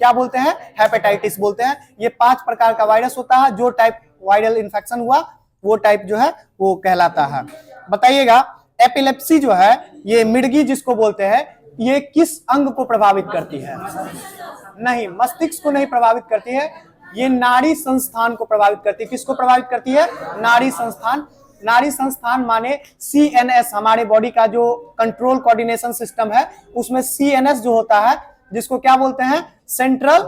क्या बोलते हैं, हेपेटाइटिस बोलते हैं। ये 5 प्रकार का वायरस होता है, जो टाइप वायरल इन्फेक्शन हुआ वो टाइप जो है वो कहलाता है। बताइएगा एपिलेप्सी जो है, ये मिर्गी जिसको बोलते हैं, ये किस अंग को प्रभावित करती है? नहीं, मस्तिष्क को नहीं प्रभावित करती है, ये नाड़ी संस्थान को प्रभावित करती है। किसको प्रभावित करती है? नाड़ी संस्थान। नाड़ी संस्थान माने सीएनएस, हमारे बॉडी का जो कंट्रोल कोऑर्डिनेशन सिस्टम है उसमें सीएनएस जो होता है, जिसको क्या बोलते हैं, सेंट्रल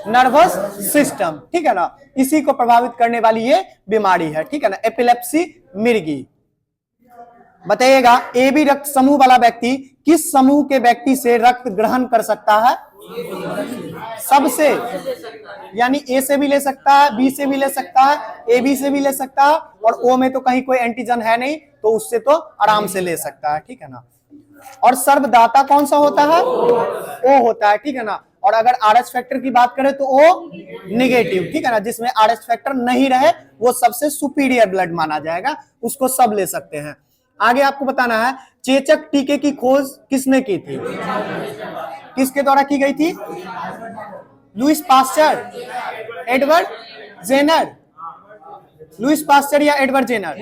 नर्वस सिस्टम, ठीक है ना, इसी को प्रभावित करने वाली ये बीमारी है, ठीक है ना, एपिलेप्सी मिर्गी। बताइएगा एबी रक्त समूह वाला व्यक्ति किस समूह के व्यक्ति से रक्त ग्रहण कर सकता है? सबसे, यानी ए से भी ले सकता है, बी से भी ले सकता है, ए बी से भी ले सकता है, और ओ में तो कहीं कोई एंटीजन है नहीं तो उससे तो आराम से ले सकता है, ठीक है ना। और सर्वदाता कौन सा होता है? ओ होता है, ठीक है ना। और अगर आरएच फैक्टर की बात करें तो ओ निगेटिव, ठीक है ना, जिसमें आरएच फैक्टर नहीं रहे वो सबसे सुपीरियर ब्लड माना जाएगा, उसको सब ले सकते हैं। आगे आपको बताना है चेचक टीके की खोज किसने की थी? किसके द्वारा की गई थी? Louis Pasteur, Edward Jenner, Louis Pasteur या एडवर्ड जेनर?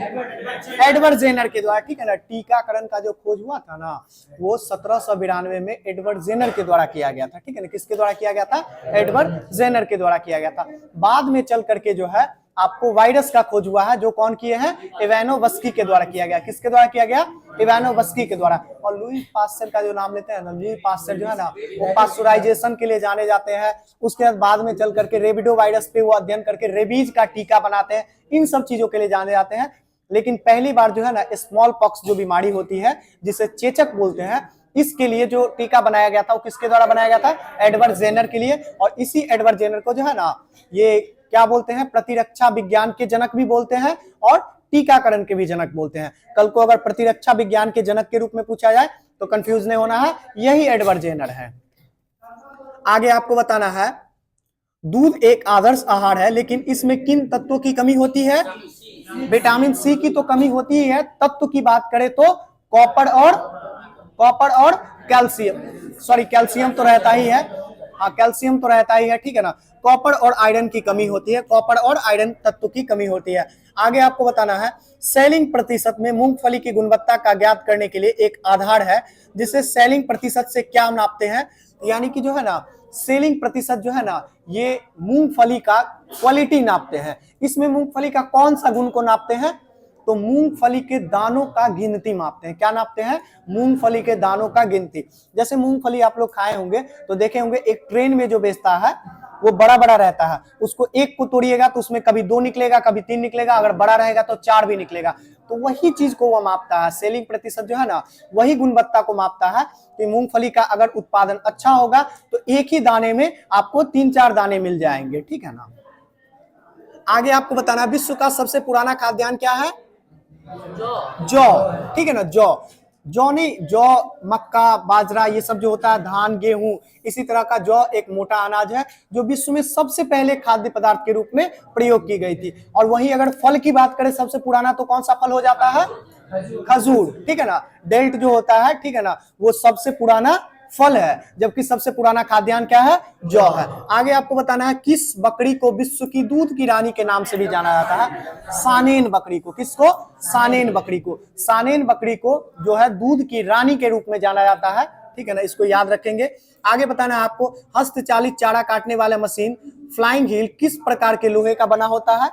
एडवर्ड जेनर के द्वारा, ठीक है ना। टीकाकरण का जो खोज हुआ था ना वो 1792 में एडवर्ड जेनर के द्वारा किया गया था, ठीक है ना। किसके द्वारा किया गया था? एडवर्ड जेनर के द्वारा किया गया था। बाद में चल करके जो है आपको वायरस का खोज हुआ है, जो कौन किए हैं? इवानोवस्की के द्वारा किया गया। किसके द्वारा किया गया? इवानोवस्की के द्वारा। और लुईस पास्चर का जो नाम लेते हैं ना, लुईस पास्चर जो है ना वो पास्चुराइजेशन के लिए जाने जाते हैं। उसके बाद में चल करके रेबिडो वायरस पे वो अध्ययन करके रेबीज का टीका बनाते हैं, इन सब चीजों के लिए जाने जाते हैं। लेकिन पहली बार जो है ना स्मॉल पॉक्स जो बीमारी होती है जिसे चेचक बोलते हैं, इसके लिए जो टीका बनाया गया था वो किसके द्वारा बनाया गया था? एडवर्ड जेनर के लिए। और इसी एडवर्ड जेनर को जो है ना ये क्या बोलते हैं? प्रतिरक्षा विज्ञान के जनक भी बोलते हैं और टीकाकरण के भी जनक बोलते हैं। कल को अगर प्रतिरक्षा विज्ञान के जनक के रूप में पूछा जाए तो कंफ्यूज नहीं होना है, यही एडवर्ड जेनर है। आगे आपको बताना है दूध एक आदर्श आहार है, लेकिन इसमें किन तत्वों की कमी होती है? विटामिन सी की तो कमी होती ही है। तत्व की बात करें तो कॉपर और कैल्शियम, सॉरी कैल्शियम तो रहता ही है, हाँ कैल्शियम तो रहता ही है, ठीक है ना। कॉपर और आयरन की कमी होती है, कॉपर और आयरन तत्व की कमी होती है। आगे आपको बताना है सेलिंग प्रतिशत में मूंगफली की गुणवत्ता का ज्ञात करने के लिए एक आधार है, जिसे सेलिंग प्रतिशत से क्या नापते हैं? यानी कि जो है ना सेलिंग प्रतिशत जो है ना ये मूंगफली का क्वालिटी नापते हैं। इसमें मूंगफली का कौन सा गुण को नापते हैं? तो मूंगफली के दानों का गिनती मापते हैं। क्या नापते हैं? मूंगफली के दानों का गिनती। जैसे मूंगफली आप लोग खाए होंगे तो देखे होंगे एक ट्रेन में जो बेचता है वो बड़ा बड़ा रहता है, उसको एक को तोड़िएगा तो उसमें कभी 2 निकलेगा, कभी 3 निकलेगा, अगर बड़ा रहेगा तो 4 भी निकलेगा। तो वही चीज को वो मापता है, सेलिंग प्रतिशत जो है ना वही गुणवत्ता को मापता है कि मूंगफली का अगर उत्पादन अच्छा होगा तो एक ही दाने में आपको 3-4 दाने मिल जाएंगे, ठीक है ना। आगे आपको बताना है विश्व का सबसे पुराना खाद्यान्न क्या है? जौ, ठीक है ना। जौ नहीं, जौ मक्का बाजरा ये सब जो होता है, धान गेहूं, इसी तरह का जौ एक मोटा अनाज है जो विश्व में सबसे पहले खाद्य पदार्थ के रूप में प्रयोग की गई थी। और वहीं अगर फल की बात करें सबसे पुराना तो कौन सा फल हो जाता है? खजूर, ठीक है ना। डेल्ट जो होता है, ठीक है ना, वो सबसे पुराना फल है, जबकि सबसे पुराना खाद्यान्न क्या है? जौ है। आगे आपको बताना है किस बकरी को विश्व की दूध की रानी के नाम से भी जाना जाता है? सानेन बकरी को। किसको? सानेन बकरी को। सानेन बकरी को जो है दूध की रानी के रूप में जाना जाता है, ठीक है ना, इसको याद रखेंगे। आगे बताना है आपको हस्तचालित चारा काटने वाला मशीन फ्लाइंग व्हील किस प्रकार के लोहे का बना होता है?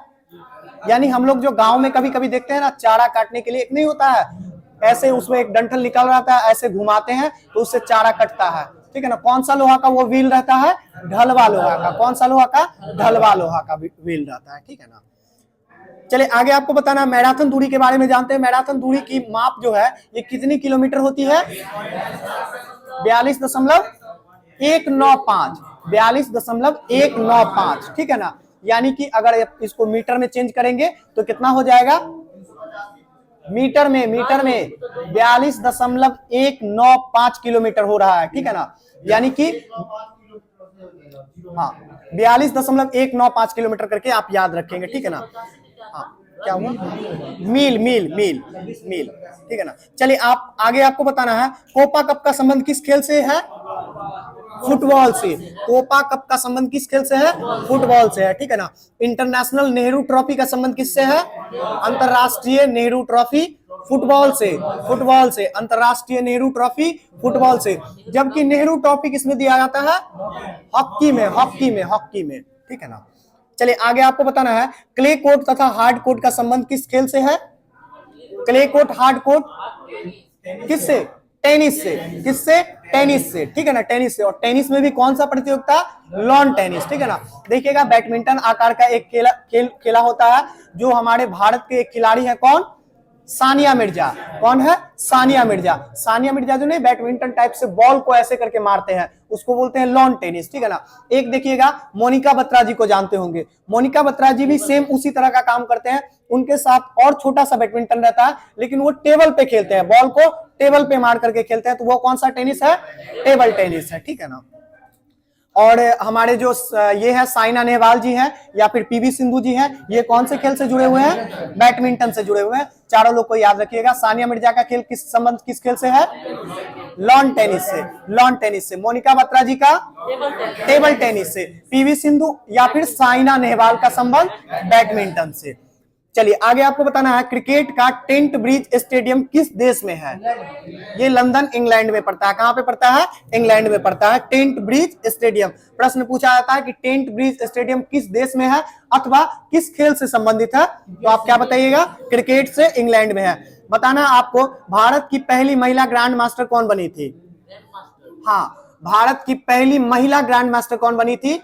यानी हम लोग जो गांव में कभी कभी देखते हैं ना चारा काटने के लिए, एक नहीं होता है ऐसे उसमें एक डंठल निकल रहता है, ऐसे घुमाते हैं तो उससे चारा कटता है, ठीक है ना। कौन सा लोहा का वो व्हील रहता है? ढलवा लोहा का। कौन सा लोहा का? ढलवा लोहा का व्हील रहता है, ठीक है ना। चलिए आगे आपको बताना मैराथन दूरी के बारे में जानते हैं। मैराथन दूरी की माप जो है ये कितनी किलोमीटर होती है? 42.195, 42.195, ठीक है ना। यानी कि अगर इसको मीटर में चेंज करेंगे तो कितना हो जाएगा? मीटर में 42.195 किलोमीटर हो रहा है, ठीक है ना। यानी कि हाँ 42.195 किलोमीटर करके आप याद रखेंगे, ठीक है ना। हाँ क्या हुआ? मील, ठीक है ना। चलिए आप आगे आपको बताना है कोपा कप का संबंध किस खेल से है? फुटबॉल से। कोपा कप का संबंध किस खेल से है? फुटबॉल से है, ठीक है ना। इंटरनेशनल नेहरू ट्रॉफी का संबंध किससे है? अंतरराष्ट्रीय नेहरू ट्रॉफी फुटबॉल से, फुटबॉल से, अंतरराष्ट्रीय नेहरू ट्रॉफी फुटबॉल से। जबकि नेहरू ट्रॉफी किसमें दिया जाता है? हॉकी में, हॉकी में, हॉकी में, ठीक है ना। चलिए आगे आपको बताना है क्ले कोर्ट तथा हार्ड कोर्ट का संबंध किस खेल से है? क्ले कोर्ट, हार्ड कोर्ट किससे? टेनिस से। किससे? टेनिस से, ठीक है ना, टेनिस से। और टेनिस में भी कौन सा प्रतियोगिता? लॉन टेनिस, ठीक है ना। देखिएगा बैडमिंटन आकार का एक खेला होता है जो हमारे भारत के एक खिलाड़ी है, कौन? सानिया मिर्जा। कौन है? सानिया मिर्जा। सानिया मिर्जा जो नहीं बैडमिंटन टाइप से बॉल को ऐसे करके मारते हैं उसको बोलते हैं लॉन टेनिस, ठीक है ना। एक देखिएगा मोनिका बत्रा जी को जानते होंगे, मोनिका बत्रा जी भी सेम उसी तरह का काम करते हैं। उनके साथ और छोटा सा बैडमिंटन रहता है लेकिन वो टेबल पे खेलते हैं, बॉल को टेबल पे मार करके खेलते हैं। तो वो कौन सा टेनिस है? टेबल टेनिस है, ठीक है ना। और हमारे जो ये है साइना नेहवाल जी हैं या फिर पीवी सिंधु जी हैं, ये कौन से खेल से जुड़े हुए हैं? बैडमिंटन से जुड़े हुए हैं। चारों लोग को याद रखिएगा। सानिया मिर्जा का खेल किस संबंध किस खेल से है? लॉन टेनिस से, लॉन टेनिस से। मोनिका बत्रा जी का टेबल टेनिस से। पीवी सिंधु या फिर साइना नेहवाल का संबंध बैडमिंटन से। चलिए आगे आपको बताना है क्रिकेट का टेंट ब्रिज स्टेडियम किस देश में है? ये लंदन इंग्लैंड में पड़ता है। कहां पे पड़ता है? इंग्लैंड में पड़ता है टेंट ब्रिज स्टेडियम। प्रश्न पूछा जाता है कि टेंट ब्रिज स्टेडियम किस देश में है अथवा किस खेल से संबंधित है, तो आप क्या बताइएगा? क्रिकेट से, इंग्लैंड में है। बताना आपको भारत की पहली महिला ग्रैंड मास्टर कौन बनी थी? हाँ, भारत की पहली महिला ग्रैंड मास्टर कौन बनी थी?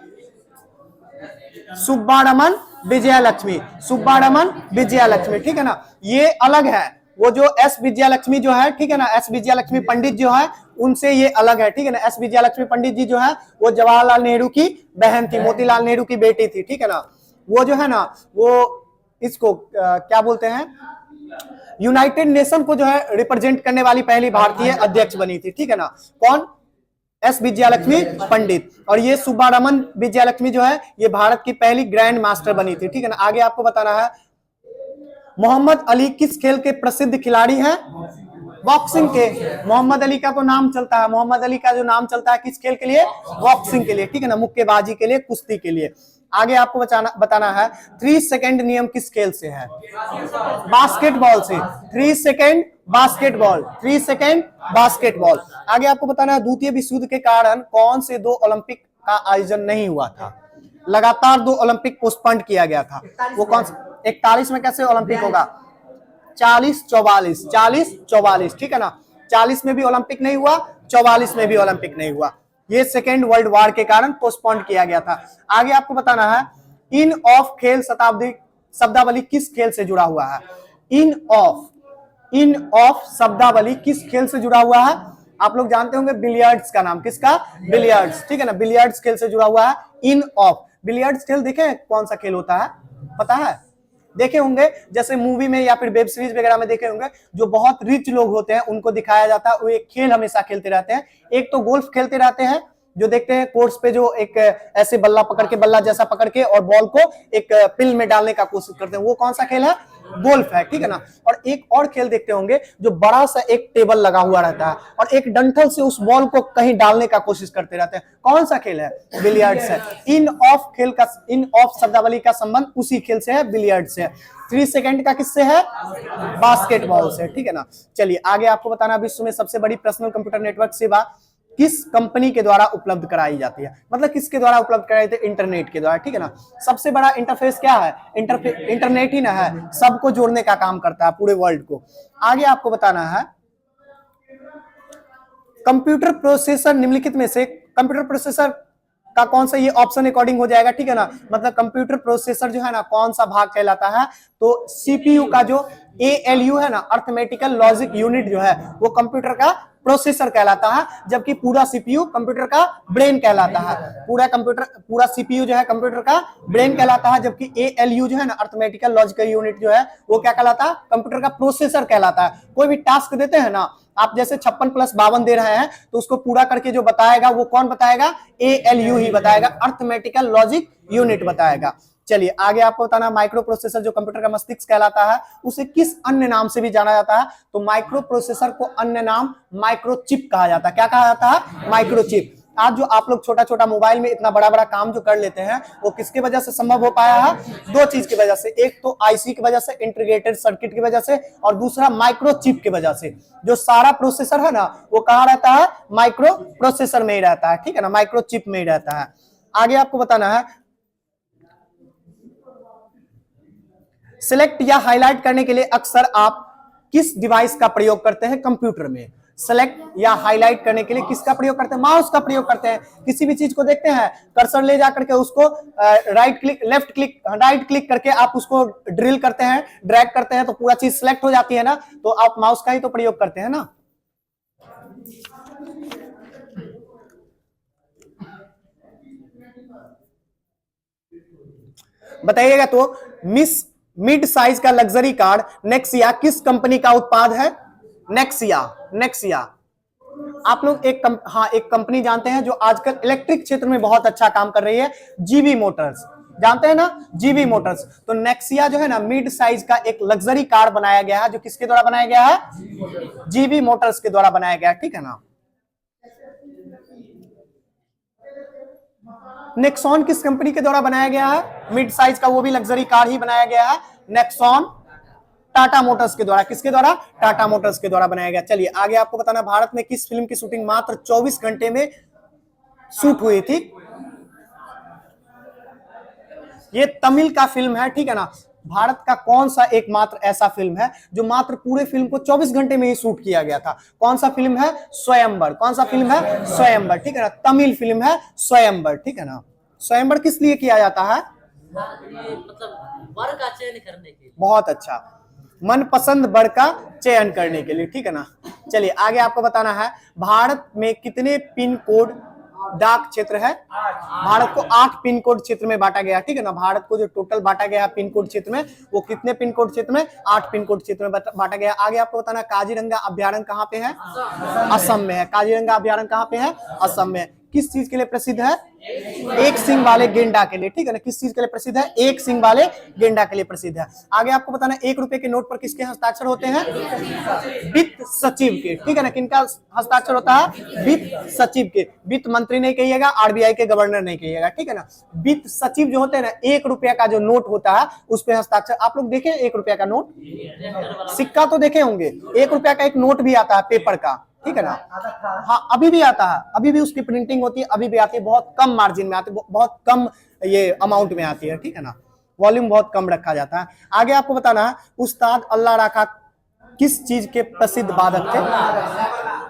सुब्बारमन विजयलक्ष्मी, सुब्बारमन विजयलक्ष्मी, ठीक है ना। ये अलग है, वो जो एस विजयलक्ष्मी जो है, ठीक है ना, एस विजयलक्ष्मी पंडित जो है उनसे ये अलग है, ठीक है ना। एस विजयलक्ष्मी पंडित जी जो है वो जवाहरलाल नेहरू की बहन थी, मोतीलाल नेहरू की बेटी थी, ठीक है ना। वो जो है ना वो इसको क्या बोलते हैं, यूनाइटेड नेशन को जो है रिप्रेजेंट करने वाली पहली भारतीय अध्यक्ष बनी थी, ठीक है ना। कौन? एस विजयलक्ष्मी पंडित। और ये सुब्बारमन विजयलक्ष्मी जो है ये भारत की पहली ग्रैंड मास्टर बनी थी, ठीक है ना। आगे आपको बताना है मोहम्मद अली किस खेल के प्रसिद्ध खिलाड़ी हैं? बॉक्सिंग के। मोहम्मद अली का तो नाम चलता है, मोहम्मद अली का जो नाम चलता है किस खेल के लिए? बॉक्सिंग के लिए, ठीक है ना, मुक्केबाजी के लिए, कुश्ती के लिए। आगे आपको बताना है 3 सेकंड नियम किस खेल से है? बास्केटबॉल से। 3 सेकंड बास्केटबॉल, 3 सेकंड बास्केटबॉल। आगे आपको बताना है द्वितीय विश्व युद्ध के कारण कौन से 2 ओलंपिक का आयोजन नहीं हुआ था? लगातार 2 ओलंपिक पोस्टपोन्ड किया गया था। वो कौन? 41 में कैसे ओलंपिक होगा? 40-44, 40-44, ठीक है ना। 40 में भी ओलंपिक नहीं हुआ, 44 में भी ओलंपिक नहीं हुआ। ये सेकेंड वर्ल्ड वॉर के कारण पोस्टपोन्ड किया गया था। आगे आपको बताना है इन ऑफ खेल शब्दावली किस खेल से जुड़ा हुआ है? इन ऑफ शब्दावली किस खेल से जुड़ा हुआ है? आप लोग जानते होंगे बिलियर्ड्स का नाम। किसका? बिलियर्ड्स, ठीक है ना। बिलियर्ड्स खेल से जुड़ा हुआ है इन ऑफ। बिलियर्ड्स खेल देखे कौन सा खेल होता है? पता है? देखे होंगे, जैसे मूवी में या फिर वेब सीरीज वगैरह में देखे होंगे, जो बहुत रिच लोग होते हैं उनको दिखाया जाता है, वो एक खेल हमेशा खेलते रहते हैं। एक तो गोल्फ खेलते रहते हैं, जो देखते हैं कोर्स पे जो एक ऐसे बल्ला पकड़ के, बल्ला जैसा पकड़ के और बॉल को एक पिल में डालने का कोशिश करते हैं, वो कौन सा खेल है? गोल्फ है, ठीक है ना। और एक और खेल देखते होंगे जो बड़ा सा एक टेबल लगा हुआ रहता है और एक डंठल से उस बॉल को कहीं डालने का कोशिश करते रहते हैं, कौन सा खेल है? बिलियर्ड्स है। इन ऑफ शब्दावली का संबंध उसी खेल से है, बिलियर्ड्स से है। 3 सेकंड का किससे है? बास्केटबॉल से, ठीक है ना। चलिए आगे आपको बताना विश्व में सबसे बड़ी पर्सनल कंप्यूटर नेटवर्क सेवा किस कंपनी के द्वारा उपलब्ध कराई जाती है? मतलब किसके द्वारा उपलब्ध कराई जाती है? इंटरनेट के द्वारा, ठीक है ना। सबसे बड़ा इंटरफेस क्या है? इंटरनेट ही ना है, सबको जोड़ने का काम करता है, पूरे वर्ल्ड को। आगे आपको बताना है कंप्यूटर प्रोसेसर निम्नलिखित में से कंप्यूटर प्रोसेसर का कौन सा, ये ऑप्शन अकॉर्डिंग हो जाएगा, ठीक है ना। मतलब कंप्यूटर प्रोसेसर जो है ना कौन सा भाग कहलाता है? तो सीपीयू का जो ALU है ना, अर्थमेटिकल लॉजिक यूनिट जो है वो कंप्यूटर का प्रोसेसर कहलाता है, जबकि पूरा सीपीयू कंप्यूटर का ब्रेन कहलाता है। पूरा सीपीयू जो है कंप्यूटर का ब्रेन कहलाता है, जबकि ALU जो है ना, अर्थमेटिकल लॉजिकल यूनिट जो है वो क्या कहलाता है? कंप्यूटर का प्रोसेसर कहलाता है। कोई भी टास्क देते हैं ना आप, जैसे 56 + 52 दे रहे हैं तो उसको पूरा करके जो बताएगा वो कौन बताएगा? ALU ही बताएगा, अर्थमेटिकल लॉजिक यूनिट बताएगा। चलिए आगे आपको बताना माइक्रो प्रोसेसर जो कंप्यूटर का मस्तिष्क कहलाता है उसे किस अन्य नाम से भी जाना जाता है? तो माइक्रो प्रोसेसर को अन्य नाम माइक्रोचिप कहा जाता है। क्या कहा जाता है? माइक्रोचिप। आज जो आप लोग छोटा छोटा मोबाइल में इतना बड़ा बड़ा काम जो कर लेते हैं वो किसके वजह से संभव हो पाया है? दो चीज की वजह से, एक तो आईसी की वजह से, इंटीग्रेटेड सर्किट की वजह से, और दूसरा माइक्रो चिप की वजह से। जो सारा प्रोसेसर है ना वो कहाँ रहता है? माइक्रो प्रोसेसर में ही रहता है, ठीक है ना, माइक्रो चिप में ही रहता है। आगे आपको बताना है, सिलेक्ट या हाईलाइट करने के लिए अक्सर आप किस डिवाइस का प्रयोग करते हैं कंप्यूटर में? सेलेक्ट या हाईलाइट करने के लिए किसका प्रयोग करते हैं? माउस का प्रयोग करते हैं। किसी भी चीज को देखते हैं, कर्सर ले जाकर के उसको राइट क्लिक करके आप उसको ड्रिल करते हैं, ड्रैग करते हैं तो पूरा चीज सिलेक्ट हो जाती है ना, तो आप माउस का ही तो प्रयोग करते हैं ना। बताइएगा तो मिड साइज का लग्जरी कार नेक्सिया किस कंपनी का उत्पाद है? नेक्सिया। आप लोग एक कंपनी जानते हैं जो आजकल इलेक्ट्रिक क्षेत्र में बहुत अच्छा काम कर रही है, जीवी मोटर्स, जानते हैं ना, जीवी मोटर्स। तो नेक्सिया जो है ना मिड साइज का एक लग्जरी कार बनाया गया है, जो किसके द्वारा बनाया गया है? जीवी मोटर्स के द्वारा बनाया गया है, ठीक है ना। नेक्सॉन किस कंपनी के द्वारा बनाया गया है? मिड साइज का वो भी लग्जरी कार ही बनाया गया है, नेक्सॉन टाटा मोटर्स के द्वारा। किसके द्वारा? टाटा मोटर्स के द्वारा बनाया गया। चलिए आगे आपको बताना, भारत में किस फिल्म की शूटिंग मात्र 24 घंटे में शूट हुई थी? ये तमिल का फिल्म है, ठीक है ना। भारत का कौन सा एकमात्र ऐसा फिल्म है जो मात्र पूरे फिल्म को 24 घंटे में ही शूट किया गया था? कौन सा फिल्म है? स्वयंवर। कौन सा फिल्म है? स्वयंवर, ठीक है ना, तमिल फिल्म है स्वयंवर, ठीक है ना। स्वयंवर किस लिए किया जाता है? मतलब वर का चयन करने के लिए। बहुत अच्छा, मनपसंद वर का चयन करने के लिए, ठीक है ना। चलिए आगे आपको बताना है, भारत में कितने पिन कोड डाक क्षेत्र है? भारत को 8 पिन कोड क्षेत्र में बांटा गया, ठीक है ना। भारत को जो टोटल बांटा गया है पिन कोड क्षेत्र में, वो कितने पिन कोड क्षेत्र में? 8 पिन कोड क्षेत्र में बांटा गया। आगे आपको बताना, काजीरंगा अभ्यारण्य कहाँ पे है? असम में है। काजीरंगा अभ्यारण्य कहाँ पे है? असम में। किस चीज के लिए प्रसिद्ध है? एक सिंह वाले गेंडा के लिए, ठीक है ना। किस चीज के लिए प्रसिद्ध है? एक सिंह वाले गेंडा के लिए प्रसिद्ध है। आगे आपको बताना, 1 रुपए के नोट पर किसके हस्ताक्षर होते हैं? वित्त सचिव के, ठीक है ना। किनका हस्ताक्षर होता है? वित्त सचिव के। वित्त मंत्री नहीं कहिएगा, आरबीआई के गवर्नर नहीं कहिएगा, ठीक है ना। वित्त सचिव जो होते हैं ना, 1 रुपया का जो नोट होता है उस पे हस्ताक्षर। आप लोग देखे 1 रुपया का नोट? सिक्का तो देखे होंगे, 1 रुपया का एक नोट भी आता है पेपर का, ठीक है ना। हाँ अभी भी आता है, अभी भी उसकी प्रिंटिंग होती है, अभी भी आती है, बहुत कम मार्जिन में आती है, बहुत कम ये अमाउंट में आती है, ठीक है ना। वॉल्यूम बहुत कम रखा जाता है। आगे आपको बताना है, उस्ताद अल्लाह राखा किस चीज के प्रसिद्ध वादक थे?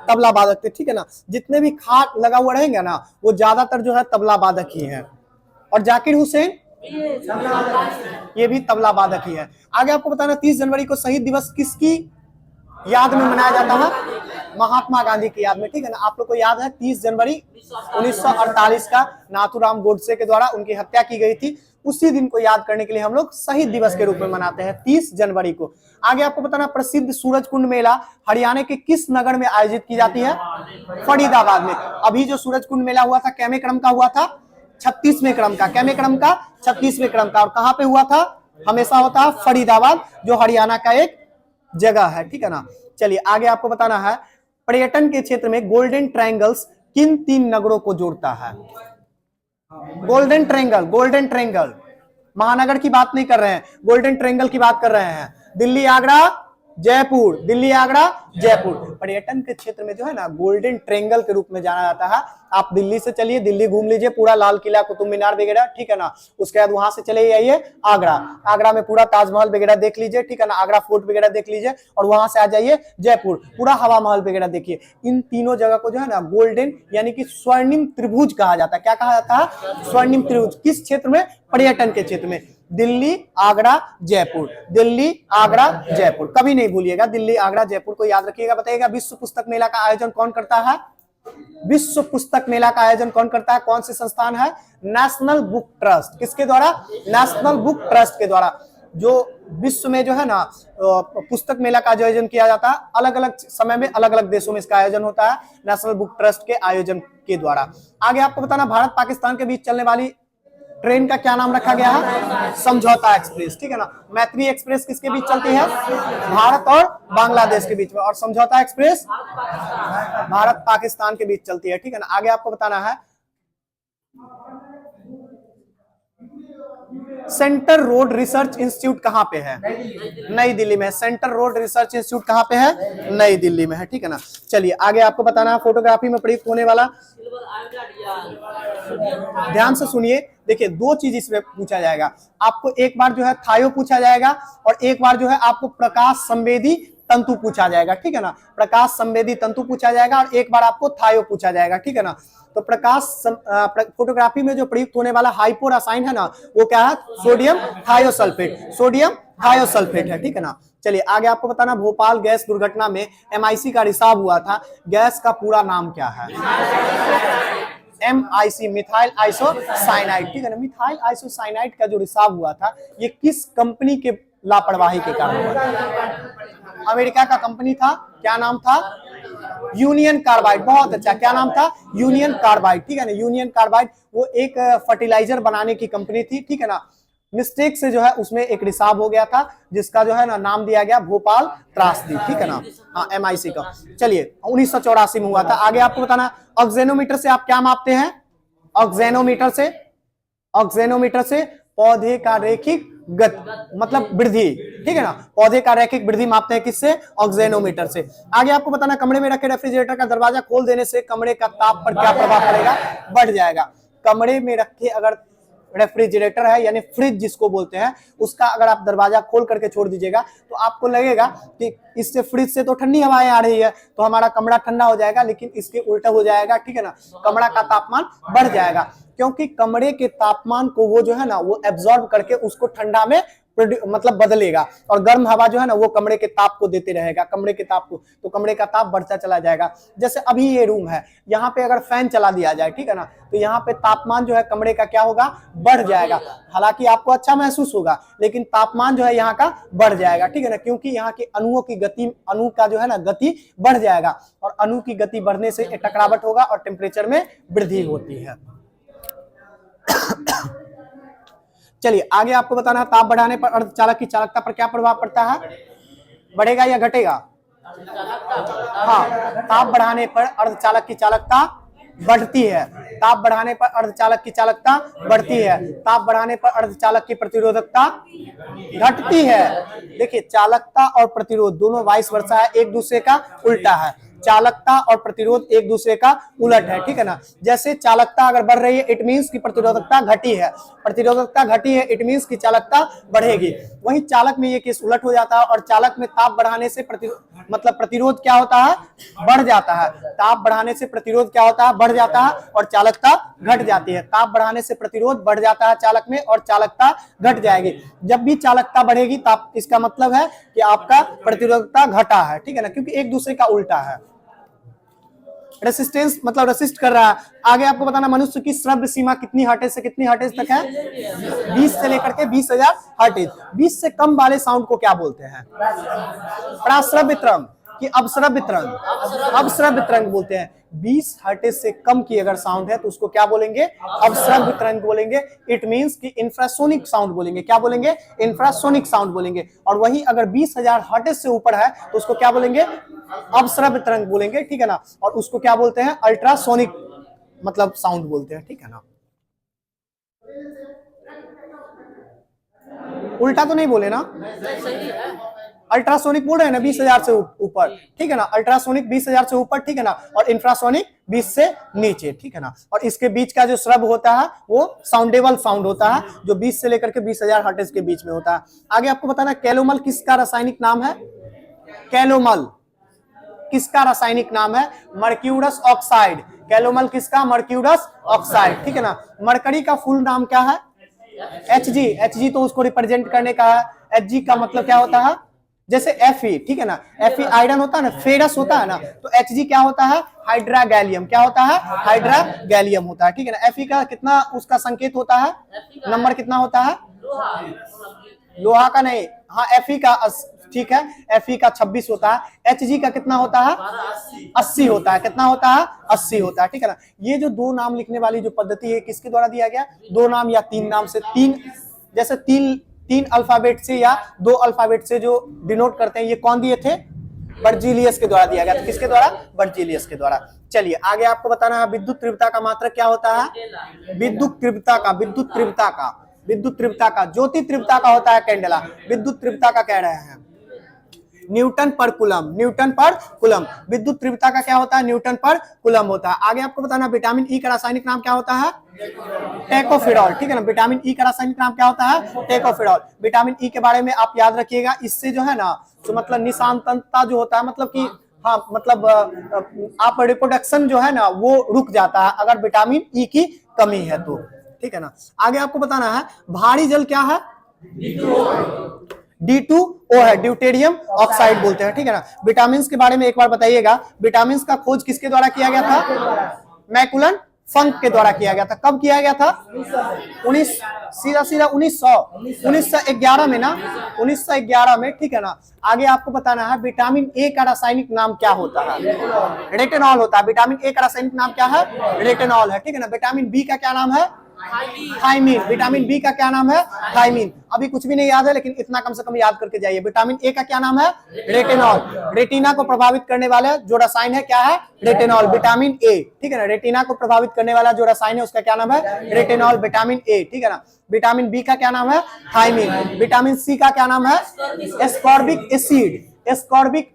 तबला वादक थे, ठीक है ना। जितने भी खाट लगा हुआ रहेंगे ना वो ज्यादातर जो है तबला वादक ही है। और जाकिर हुसैन ये भी तबला वादक ही है। आगे आपको बताना, 30 जनवरी को शहीद दिवस किसकी याद में मनाया जाता है? महात्मा गांधी की याद में, ठीक है ना। आप लोग को याद है 30 जनवरी 1948 का नाथूराम गोडसे के द्वारा उनकी हत्या की गई थी। उसी दिन को याद करने के लिए हम लोग शहीद दिवस के रूप में मनाते हैं 30 जनवरी को। आगे आपको बताना, प्रसिद्ध सूरज कुंड मेला हरियाणा के किस नगर में आयोजित की जाती है? फरीदाबाद में। अभी जो सूरज कुंड मेला हुआ था कैमे क्रम का हुआ था? 36वें क्रम का। कैमे क्रम का? 36वें क्रम का। और कहां पे हुआ था? हमेशा होता है फरीदाबाद, जो हरियाणा का एक जगह है, ठीक है ना। चलिए आगे आपको बताना है, पर्यटन के क्षेत्र में गोल्डन ट्रायंगल्स किन 3 नगरों को जोड़ता है? गोल्डन ट्रायंगल महानगर की बात नहीं कर रहे हैं, गोल्डन ट्रायंगल की बात कर रहे हैं। दिल्ली आगरा जयपुर, दिल्ली आगरा जयपुर। पर्यटन के क्षेत्र में जो है ना गोल्डन ट्रायंगल के रूप में जाना जाता है। आप दिल्ली से चलिए, दिल्ली घूम लीजिए, पूरा लाल किला, कुतुब मीनार वगैरह, ठीक है ना। उसके बाद वहां से चले जाइए आगरा, आगरा में पूरा ताजमहल वगैरह देख लीजिए, ठीक है ना, आगरा फोर्ट वगैरह देख लीजिए। और वहां से आ जाइए जयपुर, पूरा हवा महल वगैरह देखिए। इन तीनों जगह को जो है ना गोल्डन यानी कि स्वर्णिम त्रिभुज कहा जाता है। क्या कहा जाता है? स्वर्णिम त्रिभुज। किस क्षेत्र में? पर्यटन के क्षेत्र में। दिल्ली आगरा जयपुर, दिल्ली आगरा जयपुर, कभी नहीं भूलिएगा, दिल्ली आगरा जयपुर को याद रखिएगा। बताइएगा, विश्व पुस्तक मेला का आयोजन कौन करता है? विश्व पुस्तक मेला का आयोजन कौन करता है? कौन से संस्थान है? National book trust. किसके द्वारा? नेशनल बुक ट्रस्ट के द्वारा। जो विश्व में जो है ना पुस्तक मेला का आयोजन किया जाता है, अलग अलग समय में अलग अलग देशों में इसका आयोजन होता है, नेशनल बुक ट्रस्ट के आयोजन के द्वारा। आगे आपको बताना, भारत पाकिस्तान के बीच चलने वाली ट्रेन का क्या नाम रखा गया है? समझौता एक्सप्रेस, ठीक है ना। मैत्री एक्सप्रेस किसके बीच चलती है? भारत और बांग्लादेश के बीच में, और समझौता एक्सप्रेस भारत पाकिस्तान के बीच चलती है, ठीक है ना। आगे आपको बताना है सेंटर रोड रिसर्च इंस्टीट्यूट कहां पे है? नई दिल्ली में। सेंटर रोड रिसर्च इंस्टीट्यूट कहां पे है? नई दिल्ली में है, ठीक है ना। चलिए आगे आपको बताना है फोटोग्राफी में प्रयुक्त होने वाला, ध्यान से सुनिए। देखिए दो चीज इसमें पूछा जाएगा आपको, एक बार जो है थायो पूछा जाएगा और एक बार जो है आपको प्रकाश संवेदी तंतु पूछा जाएगा, ठीक है ना। प्रकाश संवेदी तंतु पूछा जाएगा और एक बार आपको थायो पूछा जाएगा, ठीक है ना। तो फोटोग्राफी में जो प्रयुक्त होने वाला हाइपो रसायन है ना, वो क्या है? सोडियम थायोसल्फेट, सोडियम थायोसल्फेट है, ठीक है ना। चलिए आगे आपको बताना, भोपाल गैस दुर्घटना में MIC का रिसाव हुआ था, गैस का पूरा नाम क्या है? MIC, मिथाइल आइसोसाइनाइड, ठीक है ना। मिथाइल आइसोसाइनाइड का जो रिसाव हुआ था, ये किस कंपनी के लापरवाही के कारण हुआ था? अमेरिका का कंपनी था, क्या नाम था? Union carbide. बहुत अच्छा, क्या नाम था? यूनियन कार्बाइड, ठीक है ना। यूनियन कार्बाइड वो एक फर्टिलाइजर बनाने की कंपनी थी, ठीक है ना। मिस्टेक से जो है उसमें एक रिसाव हो गया था, जिसका जो है ना नाम दिया गया भोपाल त्रासदी, ठीक है ना। हाँ MIC का। चलिए 1984 में हुआ था। आगे आपको बताना, ऑक्सेनोमीटर से आप क्या मापते हैं? ऑक्सेनोमीटर से पौधे का रैखिक गति, मतलब वृद्धि, ठीक है ना। पौधे का रैखिक वृद्धि मापते हैं किससे? ऑक्सेनोमीटर से। आगे आपको बताना, कमरे में रखे रेफ्रिजरेटर का दरवाजा खोल देने से कमरे का ताप पर क्या प्रभाव पड़ेगा? बढ़ जाएगा। कमरे में रखे अगर रेफ्रिजरेटर है यानी फ्रिज जिसको बोलते हैं, उसका अगर आप दरवाजा खोल करके छोड़ दीजिएगा तो आपको लगेगा कि इससे, फ्रिज से तो ठंडी हवाएं आ रही है तो हमारा कमरा ठंडा हो जाएगा, लेकिन इसके उल्टा हो जाएगा, ठीक है ना। कमरा का तापमान बढ़ जाएगा, क्योंकि कमरे के तापमान को वो जो है ना वो एब्जॉर्ब करके उसको ठंडा में मतलब बदलेगा, और गर्म हवा जो है ना वो कमरे के ताप को देते रहेगा, कमरे के ताप को, तो कमरे का ताप बढ़ता चला जाएगा। जैसे अभी ये रूम है, यहाँ पे अगर फैन चला दिया जाए, ठीक है ना, तो यहाँ पे तापमान जो है कमरे का क्या होगा? बढ़ जाएगा। हालांकि आपको अच्छा महसूस होगा, लेकिन तापमान जो है यहाँ का बढ़ जाएगा, ठीक है ना, क्योंकि यहाँ के अणुओं की गति, अणु का जो है ना गति बढ़ जाएगा, और अणु की गति बढ़ने से टकरावट होगा और टेम्परेचर में वृद्धि होती है। चलिए आगे आपको बताना है, ताप बढ़ाने पर अर्धचालक की चालकता पर क्या प्रभाव पड़ता है? बढ़ेगा या घटेगा? हाँ, ताप बढ़ाने पर अर्धचालक की चालकता बढ़ती है। ताप बढ़ाने पर अर्धचालक की चालकता बढ़ती है। ताप बढ़ाने पर अर्धचालक की प्रतिरोधकता घटती है। देखिए चालकता और प्रतिरोध दोनों वाइस वर्सा है, एक दूसरे का उल्टा है। चालकता और प्रतिरोध एक दूसरे का उलट है, ठीक है ना। जैसे चालकता अगर बढ़ रही है इट मींस की प्रतिरोधकता घटी है, प्रतिरोधकता घटी है इट मींस की चालकता बढ़ेगी। वहीं चालक में ये केस उलट हो जाता है, और चालक में ताप बढ़ाने से प्रतिरोध क्या होता है? बढ़ जाता है। ताप बढ़ाने से प्रतिरोध क्या होता है? बढ़ जाता है, और चालकता घट जाती है। ताप बढ़ाने से प्रतिरोध बढ़ जाता है चालक में, और चालकता घट जाएगी। जब भी चालकता बढ़ेगी ताप, इसका मतलब है कि आपका प्रतिरोधकता घटा है, ठीक है ना, क्योंकि एक दूसरे का उल्टा है। रेसिस्टेंस मतलब रेसिस्ट कर रहा है। आगे आपको बताना, मनुष्य की श्रव्य सीमा कितनी हर्ट्ज से कितनी हर्ट्ज तक है? 20 से लेकर के 20,000 हर्ट्ज। 20 से कम वाले साउंड को क्या बोलते हैं? प्राश्रव्य तरंग कि अपश्रव्य तरंग? अपश्रव्य तरंग बोलते हैं। 20 हर्ट्ज से कम की अगर साउंड है तो उसको क्या बोलेंगे? अपश्रव्य तरंग बोलेंगे। इट मींस कि इंफ्रासोनिक साउंड बोलेंगे। क्या बोलेंगे? इंफ्रासोनिक साउंड बोलेंगे। और वही अगर 20,000 हर्ट्ज से ऊपर है तो उसको क्या बोलेंगे? अपश्रव्य तरंग बोलेंगे, ठीक है ना। और उसको क्या बोलते हैं? अल्ट्रासोनिक मतलब साउंड बोलते हैं, ठीक है ना। उल्टा तो नहीं बोले ना? अल्ट्रासोनिक बोल रहे हैं ना 20,000 से ऊपर, ठीक है ना। अल्ट्रासोनिक 20,000 से ऊपर, ठीक है ना, और इंफ्रासोनिक 20 से नीचे, ठीक है ना। और इसके बीच का जो श्रव्य होता है वो साउंडेबल साउंड होता है, जो 20 से लेकर के 20,000 हर्ट्ज के बीच में होता है। आगे आपको बताना, कैलोमल किसका रासायनिक नाम है? कैलोमल किसका रासायनिक नाम है? Mercurous oxide. कैलोमल किसका? मर्क्यूरस ऑक्साइड, ठीक है ना। मरकरी का फुल नाम क्या है? Hg। Hg तो उसको रिप्रेजेंट करने का है। Hg का मतलब क्या होता है? जैसे Fe, ठीक है ना, Fe आयरन होता है ना, फेरस होता है ना, तो Hg क्या होता है? Hydra gallium. क्या होता है? हाइड्रा गैलियम होता है, ठीक है ना। Fe का कितना उसका संकेत होता है? नंबर कितना होता है? लोहा का नहीं, हाँ Fe का ठीक है। Fe का 26 होता है। Hg का कितना होता है? 80 होता है। कितना होता है? 80 होता है, ठीक है ना। ये जो दो नाम लिखने वाली जो पद्धति है किसके द्वारा दिया गया? दो नाम या तीन नाम से, जैसे तीन अल्फाबेट से या दो अल्फाबेट से जो डिनोट करते हैं, ये कौन दिए थे? बर्जीलियस के द्वारा दिया गया था। किसके द्वारा? बर्जीलियस के द्वारा। चलिए आगे आपको बताना है विद्युत तीव्रता का मात्रक क्या होता है? विद्युत तीव्रता का ज्योति तीव्रता का होता है कैंडेला। विद्युत तीव्रता का कह रहे हैं न्यूटन पर कूलम। विद्युत तीव्रता का क्या होता है? न्यूटन पर कूलम होता है। आगे आपको बताना विटामिन ई का रासायनिक नाम क्या होता है? टेकोफिरॉल, ठीक है ना। विटामिन ई का रासायनिक नाम क्या होता है? टेकोफिरॉल। विटामिन ई के बारे में आप याद रखिएगा, इससे जो है ना तो मतलब निशांतता जो होता है, मतलब कि हाँ मतलब आप रिप्रोडक्शन जो है ना वो रुक जाता है अगर विटामिन ई की कमी है तो, ठीक है ना। आगे आपको बताना है भारी जल क्या है? D2O है, ड्यूटेरियम ऑक्साइड बोलते हैं, ठीक है ना। विटामिन के बारे में एक बार बताइएगा, विटामिन का खोज किसके द्वारा किया गया था? मैकुलन फंक के द्वारा किया गया था। कब किया गया था? 1911 में ना, 1911 में, ठीक है ना। आगे आपको बताना है विटामिन ए का रासायनिक नाम क्या होता है? रेटिनॉल होता है। विटामिन ए का रासायनिक नाम क्या है? रेटिनॉल है, ठीक है ना। विटामिन बी का क्या नाम है? थायमीन। विटामिन बी का क्या नाम है? थायमीन। अभी कुछ भी नहीं याद है लेकिन इतना कम से कम याद करके जाइए। विटामिन ए का क्या नाम है? रेटिनॉल। रेटिना को प्रभावित करने वाला जो रसायन है क्या है? रेटिनॉल। विटामिन ए, ठीक है ना। रेटिना को प्रभावित करने वाला जो रसायन है उसका क्या नाम है? रेटिनॉल। विटामिन ए, ठीक है ना। विटामिन बी का क्या नाम है? थायमीन। विटामिन सी का क्या नाम है? Ascorbic acid. एस्कॉर्बिक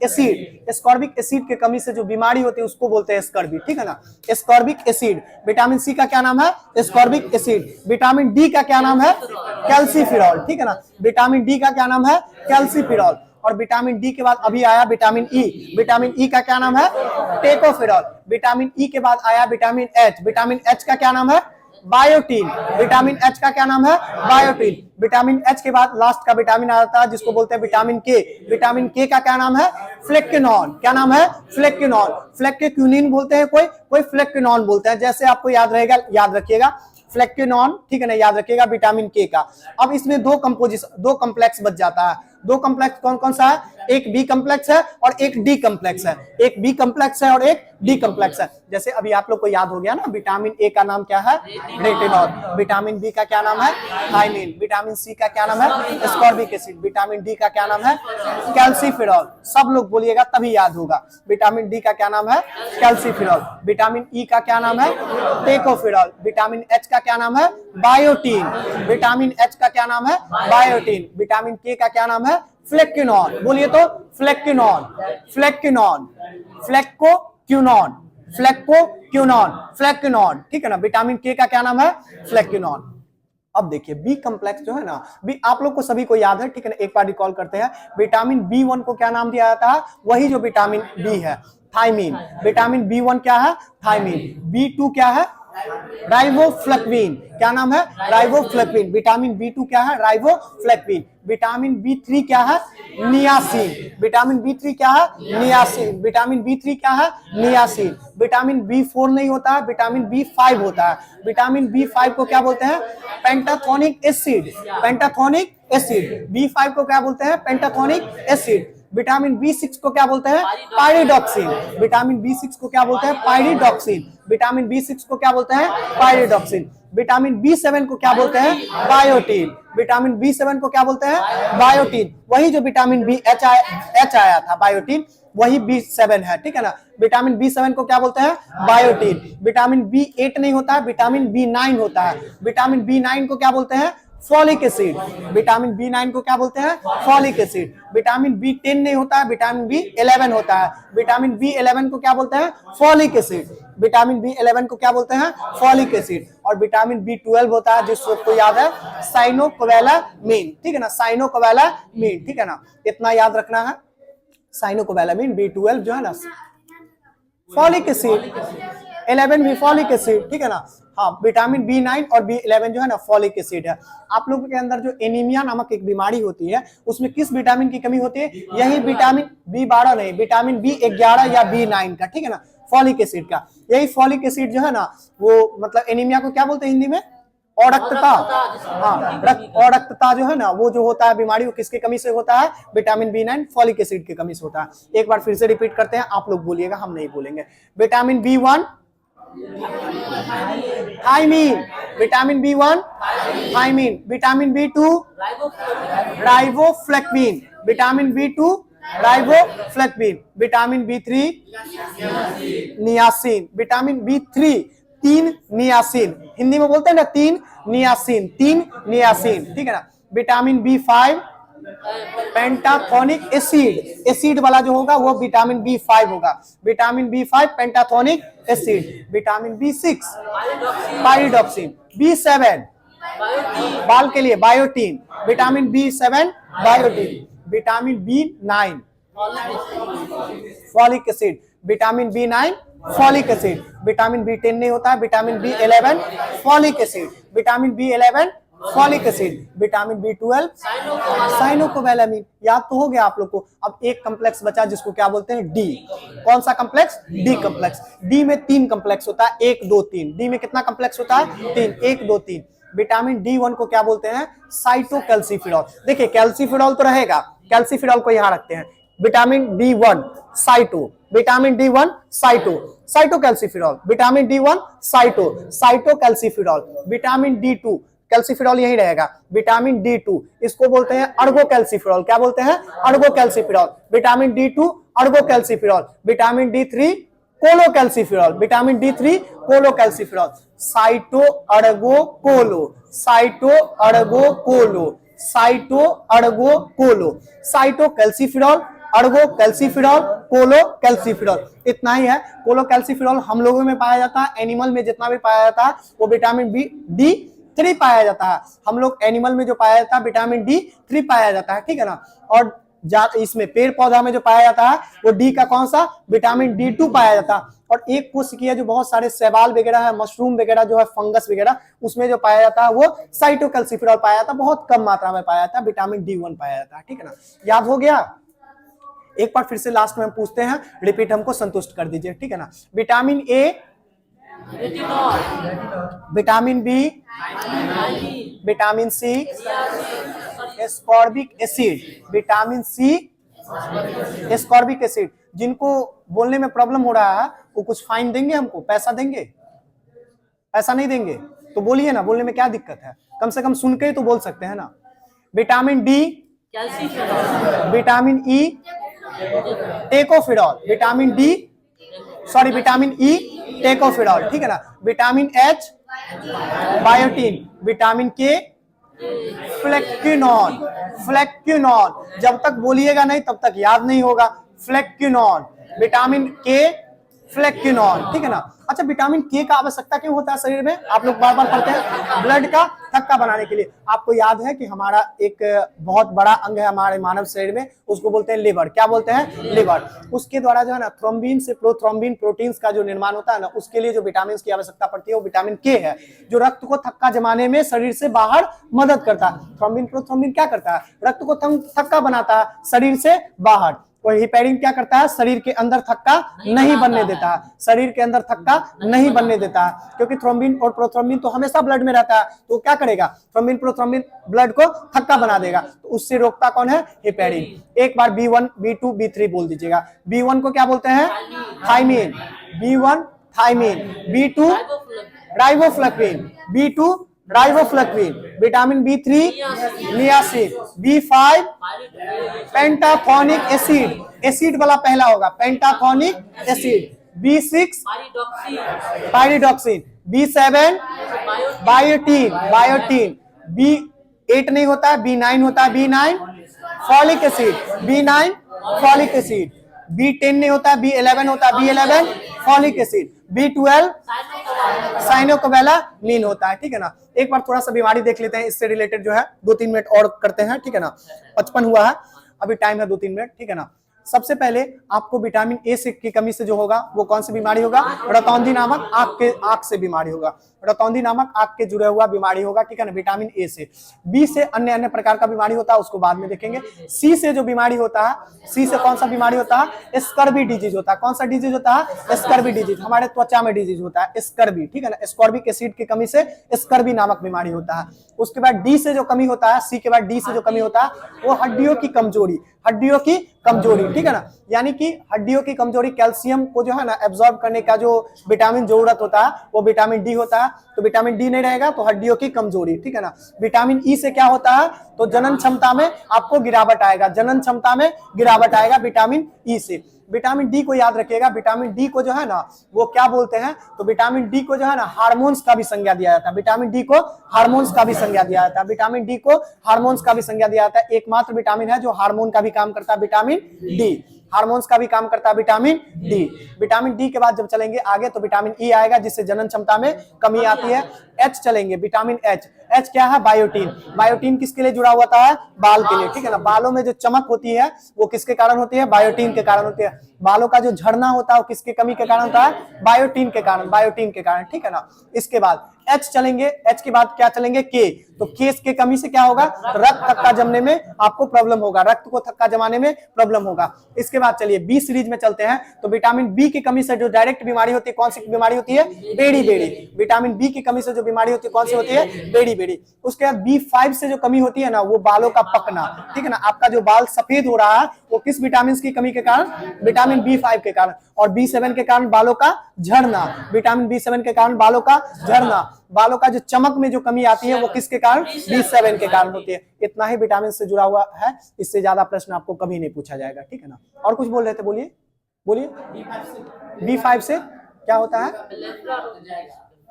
एसिड की कमी से जो बीमारी होती है उसको बोलते हैं स्कर्वी, ठीक है ना। Ascorbic acid. विटामिन सी का क्या नाम है? Ascorbic acid. विटामिन डी का क्या नाम है? कैल्सीफिरॉल, ठीक है ना। विटामिन डी का क्या नाम है? कैल्सीफिरॉल। और विटामिन डी के बाद अभी आया विटामिन ई। विटामिन ई का क्या नाम है? टेकोफिरॉल। विटामिन ई के बाद आया विटामिन एच। विटामिन एच का क्या नाम है? बायोटीन। विटामिन एच का क्या नाम है? बायोटीन। विटामिन एच के बाद लास्ट का विटामिन आता है जिसको बोलते हैं विटामिन के। विटामिन के का क्या नाम है? फ्लेक्किनॉन। क्या नाम है? फ्लेक्किनॉन। फ्लेक्किक्यूनिन बोलते हैं, कोई फ्लेक्किनॉन बोलते हैं। जैसे आपको याद रहेगा, याद रखिएगा फ्लेक्किनॉन, ठीक है ना, याद रखिएगा विटामिन के का। अब इसमें दो कॉम्प्लेक्स बच जाता है। दो कॉम्प्लेक्स कौन कौन सा है? एक बी कॉम्प्लेक्स है और एक डी कॉम्प्लेक्स है। एक बी कॉम्प्लेक्स है और एक डी कॉम्प्लेक्स है। जैसे अभी आप लोग को याद हो गया ना, विटामिन ए का नाम क्या है? रेटिनॉल। विटामिन बी का क्या नाम है? थायमीन। विटामिन सी का क्या नाम है? Ascorbic acid. विटामिन डी का क्या नाम है? कैल्सीफिरॉल। सब लोग बोलिएगा तभी याद होगा। विटामिन डी का क्या नाम है? कैल्सीफिरॉल। विटामिन ई का क्या नाम है? टेकोफिरॉल। विटामिन एच का क्या नाम है? बायोटीन। विटामिन एच का क्या नाम है? बायोटीन। विटामिन के का क्या नाम है? फ्लेक्किनॉन। बोलिए तो फ्लेक्किनॉन, फ्लेक्किनॉन, फ्लेक्कोक्यूनॉन, फ्लेक्किनॉन, ठीक है ना। विटामिन के का क्या नाम है? फ्लेक्किनॉन। अब देखिए बी कॉम्प्लेक्स जो है ना, बी आप लोग को सभी को याद है, ठीक है ना। एक बार रिकॉल करते हैं। विटामिन B1 को क्या नाम दिया जाता है? वही जो विटामिन बी है, थायमीन। विटामिन B1 क्या है? थायमीन। B2 क्या है? राइबोफ्लेविन। क्या नाम है? राइबोफ्लेविन। विटामिन B2 क्या है? राइबोफ्लेविन। विटामिन B3 क्या है? नियासिन। विटामिन B3 क्या है? नियासिन। विटामिन B3 क्या है? नियासिन। विटामिन B4 नहीं होता है, विटामिन B5 होता है। विटामिन B5 को क्या बोलते हैं? Pantothenic acid. Pantothenic acid. B5 को क्या बोलते हैं? Pantothenic acid. विटामिन B6 को क्या बोलते हैं? पायरिडॉक्सिन। विटामिन B6 को क्या बोलते हैं? पायरिडॉक्सिन। विटामिन B6 को क्या बोलते हैं? पायरिडॉक्सिन। विटामिन B7 को क्या बोलते हैं? बायोटीन। विटामिन B7 को क्या बोलते हैं? बायोटीन। वही जो विटामिन एच आया था बायोटीन, वही B7 है, ठीक है ना। विटामिन B7 को क्या बोलते हैं? बायोटीन। विटामिन B8 नहीं होता है, विटामिन B9 होता है। विटामिन B9 को क्या बोलते हैं? Folic acid. विटामिन B9 को क्या बोलते हैं? Folic acid. विटामिन B10 नहीं होता है, विटामिन B11 होता है। विटामिन B11 को क्या बोलते हैं? Folic acid. विटामिन B11 को क्या बोलते हैं? Folic acid. और विटामिन B12 होता है जिसको याद है साइनोकोवैलामीन, ठीक है ना। साइनोकोवैलामीन, ठीक है ना, इतना याद रखना है। साइनोकोवैलामीन B12 जो है ना फॉलिक एसिड, 11 भी फॉलिक एसिड, ठीक है ना। हाँ, विटामिन B9 और B11 जो है ना फॉलिक एसिड है। आप लोगों के अंदर जो एनीमिया नामक एक बीमारी होती है उसमें किस विटामिन की कमी होती है? यही विटामिन B12 नहीं, विटामिन B11 या B9 का, ठीक है ना, फॉलिक एसिड का। यही फॉलिक एसिड जो है ना वो मतलब एनीमिया को क्या बोलते हैं हिंदी में? औरक्तता, हाँ औरक्तता जो है ना वो जो होता है बीमारी वो किसकी कमी से होता है? विटामिन B9 फॉलिक एसिड की कमी से होता है। एक बार फिर से रिपीट करते हैं, आप लोग बोलिएगा, हम नहीं बोलेंगे। Vitamin B1 thiamine, vitamin B1 thiamine, vitamin B2 riboflavin, vitamin B2 riboflavin, vitamin B3 niacin, vitamin B3 तीन नियासिन, हिंदी में बोलते हैं ना तीन नियासिन, तीन नियासिन, ठीक है ना। Vitamin B5 pantothenic acid, acid वाला जो होगा वो विटामिन B5 होगा, vitamin B5 pantothenic acid, vitamin B6 pyridoxine, B7 बाल के लिए biotin, vitamin B7 biotin, vitamin B9 folic acid, vitamin B9 folic acid, vitamin B10 नहीं होता है, vitamin B11 folic acid, vitamin B11 folic acid, vitamin B12 साइनोकोबैलामिन। याद तो हो गया आप लोग को। अब एक कम्प्लेक्स बचा जिसको क्या बोलते हैं? डी। कौन सा कम्प्लेक्स? D complex. डी में 3 कम्प्लेक्स होता है, 1 2 3। डी में कितना कम्प्लेक्स होता है? 3, 1 2 3। विटामिन D1 को क्या बोलते हैं? साइटोकैल्सिफेरॉल। देखिए कैल्सिफेरॉल तो रहेगा, कैल्सिफेरॉल को यहां रखते हैं। Vitamin D1 cyto, vitamin D1 cyto, cytocalciferol, vitamin D1 cyto, cytocalciferol, vitamin D2 calciferol यही रहेगा, विटामिन D2 इसको बोलते हैं अर्गोकैल्सिफेरॉल। क्या बोलते हैं? Ergocalciferol. Vitamin D2 ergocalciferol, vitamin D3 cholecalciferol, vitamin D3 cholecalciferol, cyto ergo chole, cyto ergo chole, cyto ergo chole, cyto calciferol, ergo calciferol, chole calciferol. इतना ही है। कोलो कैल्सिफेरॉल हम लोगों में पाया जाता है, एनिमल में जितना भी पाया जाता है वो विटामिन D3 पाया जाता है। हम लोग एनिमल में जो पाया जाता है विटामिन D3 पाया जाता है, ठीक है ना। और इसमें पेड़ पौधा में जो पाया जाता है वो डी का कौन सा? विटामिन D2 पाया जाता है। और एक कोशिकीय जो बहुत सारे शैवाल वगैरह है, मशरूम वगैरह जो है, फंगस वगैरह, उसमें जो पाया जाता है वो साइटोकैल्सिफेरॉल पाया जाता है, बहुत कम मात्रा में पाया जाता है, विटामिन D1 पाया जाता है, ठीक है ना। याद हो गया? एक बार फिर से लास्ट में हम पूछते हैं, रिपीट हमको संतुष्ट कर दीजिए, ठीक है ना। Vitamin A, vitamin B, vitamin C, ascorbic acid, vitamin C ascorbic acid. जिनको बोलने में प्रॉब्लम हो रहा है वो कुछ फाइन देंगे हमको, पैसा देंगे? पैसा नहीं देंगे तो बोलिए ना, बोलने में क्या दिक्कत है? कम से कम सुन के ही तो बोल सकते हैं ना। Vitamin D, vitamin E tocopherol, vitamin D sorry vitamin E tocopherol, ठीक है ना। Vitamin H biotin, vitamin K फ्लेक्विनॉन, फ्लेक्विनॉन। जब तक बोलिएगा नहीं तब तक याद नहीं होगा। फ्लेक्विनॉन, विटामिन K फ्लेक्विनॉन, ठीक है ना। अच्छा, विटामिन K का आवश्यकता क्यों होता है शरीर में? आप लोग बार बार पढ़ते हैं, ब्लड का थक्का बनाने के लिए। आपको याद है कि हमारा एक बहुत बड़ा अंग है हमारे मानव शरीर में, उसको बोलते हैं लिवर। क्या बोलते हैं? लिवर। उसके द्वारा जो है ना थ्रोम्बिन से प्रोथ्रोम्बिन प्रोटीन्स का जो निर्माण होता है ना, उसके लिए जो विटामिन की आवश्यकता पड़ती है वो विटामिन K है, जो रक्त को थक्का जमाने में शरीर से बाहर मदद करता है। थ्रोम्बिन प्रोथ्रोम्बिन क्या करता है? रक्त को थक्का बनाता है शरीर से बाहर। और हिपेरिन क्या करता है? शरीर के अंदर थक्का नहीं बनने देता है, शरीर के अंदर थक्का नहीं बनने देता है, क्योंकि थ्रोम्बिन और प्रोथ्रोम्बिन तो हमेशा ब्लड में रहता है। तो क्या करेगा? थ्रोम्बिन प्रोथ्रोम्बिन ब्लड को थक्का बना देगा, तो उससे रोकता कौन है? हिपेरिन। एक बार B1 B2 B3 बोल दीजिएगा। B1 को क्या बोलते हैं? Thiamine, B1 thiamine, B2 riboflavin, B2 riboflavin, vitamin B3 niacin, B5 pantothenic acid, acid वाला पहला होगा pantothenic acid, B6 pyridoxine, B7 biotin, biotin, B8 नहीं होता है, B9 होता है, B9 folic acid, B9 folic acid, B10 नहीं होता है, B11 होता है, B11 फॉलिक एसिड, B12 साइनोकोबैलामिन होता है, ठीक है ना। एक बार थोड़ा सा बीमारी देख लेते हैं, इससे रिलेटेड जो है 2-3 मिनट और करते हैं, ठीक है ना। 55 हुआ है, अभी टाइम है 2-3 मिनट, ठीक है ना। सबसे पहले आपको विटामिन A से की कमी से जो होगा वो कौन सी बीमारी होगा? रतौंधी नामक आंख से बीमारी होगा। रतौंधी नामक आंख के जुड़े हुआ बीमारी होगा, ठीक है ना, विटामिन ए से। बी से अन्य अन्य प्रकार का बीमारी होता है, उसको बाद में देखेंगे। सी से जो बीमारी होता है, सी से कौन सा बीमारी होता है, स्कर्वी डिजीज होता है। कौन सा डिजीज होता है, स्कर्वी डिजीज, हमारे त्वचा में डिजीज होता है स्कर्वी, ठीक है ना, स्कॉर्बिक एसिड की कमी से स्कर्वी नामक बीमारी होता है। उसके बाद डी से जो कमी होता है, सी के बाद डी से जो कमी होता है वो हड्डियों की कमजोरी, हड्डियों की कमजोरी, ठीक है ना, यानी कि हड्डियों की कमजोरी, कैल्शियम को जो है ना एब्जॉर्ब करने का जो विटामिन जरूरत होता है वो विटामिन डी होता है। तो विटामिन डी नहीं रहेगा तो हड्डियों की कमजोरी, ठीक है ना। विटामिन ई से क्या होता है, तो जनन क्षमता में आपको गिरावट आएगा, जनन क्षमता में गिरावट आएगा विटामिन ई से। विटामिन डी को याद रखिएगा, विटामिन डी को जो है ना वो क्या बोलते हैं, तो विटामिन डी को जो है ना हार्मोन्स का भी संज्ञा दिया जाता है, विटामिन डी को हार्मोन्स का भी संज्ञा दिया जाता है, विटामिन डी को हार्मोन्स का भी संज्ञा दिया जाता है। एकमात्र विटामिन है जो हार्मोन का भी काम करता है, विटामिन डी, हार्मोन्स का भी काम करता है विटामिन डी। विटामिन डी के बाद जब चलेंगे आगे तो विटामिन ई आएगा जिससे जनन क्षमता में कमी आती है। एच चलेंगे, विटामिन एच, एच क्या है, बायोटीन। बायोटीन किसके लिए जुड़ा हुआ है, बाल के लिए, ठीक है ना। बालों में जो चमक होती है वो किसके कारण होती है, बायोटीन के कारण होती है। बालों का जो झड़ना होता है वो किसकी कमी के कारण होता है, बायोटीन के कारण, बायोटीन के कारण, ठीक है ना। इसके बाद एच चलेंगे, एच के बाद क्या चलेंगे, के। तो के की कमी से क्या होगा, रक्त थक्का जमने में आपको प्रॉब्लम होगा, रक्त को थक्का जमाने में प्रॉब्लम होगा। इसके बाद चलिए बी सीरीज में चलते हैं। तो विटामिन बी की कमी से जो डायरेक्ट बीमारी होती है, कौन सी बीमारी होती है, बेड़ी बेड़ी। विटामिन बी की कमी से जो बीमारी होती है कौन सी होती है, बेड़ी बेड़ी। उसके बाद B5 से जो कमी होती है ना वो बालों का पकना, ठीक है ना। आपका जो बाल सफेद हो रहा है वो किस विटामिन की कमी के कारण, विटामिन B5 के कारण। और B7 के कारण बालों का झड़ना, विटामिन B7 के कारण बालों का झड़ना। बालों का जो चमक में जो कमी आती है वो किसके कारण, B7 के कारण होती है। इतना ही विटामिन से जुड़ा हुआ है, इससे ज्यादा प्रश्न आपको कभी नहीं पूछा जाएगा, ठीक है ना। और कुछ बोल रहे थे, बोलिए बोलिए। B5 से क्या होता है,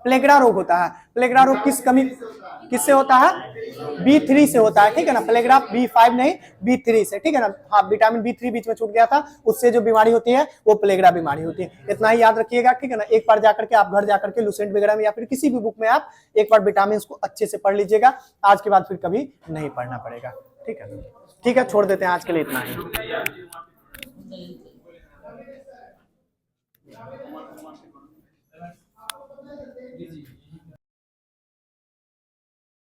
प्लेगरा रोग होता है। प्लेगरा रोग किस कमी, किससे होता है, B3 से होता है, ठीक है ना। प्लेगरा B5 नहीं, B3 से, ठीक है ना। हाँ, विटामिन B3 बीच में छूट गया था, उससे जो बीमारी होती है वो प्लेगरा बीमारी होती है। इतना ही याद रखिएगा, ठीक है ना। एक बार जाकर के आप घर जाकर के लुसेंट वगैरह में या फिर किसी भी बुक में आप एक बार विटामिन को अच्छे से पढ़ लीजिएगा, आज के बाद फिर कभी नहीं पढ़ना पड़ेगा, ठीक है। ठीक है, छोड़ देते हैं आज के लिए इतना ही।